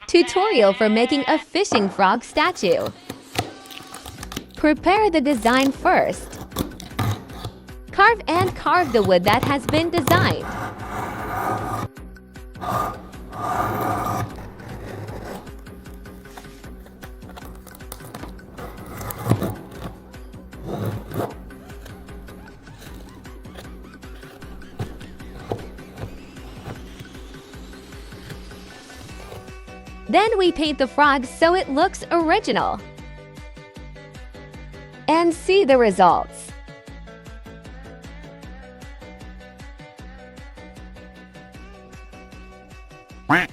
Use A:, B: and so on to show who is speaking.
A: Tutorial for making a fishing frog statue. Prepare the design first. Carve the wood that has been designed. Then we paint the frog so it looks original. And see the results.
B: Quack.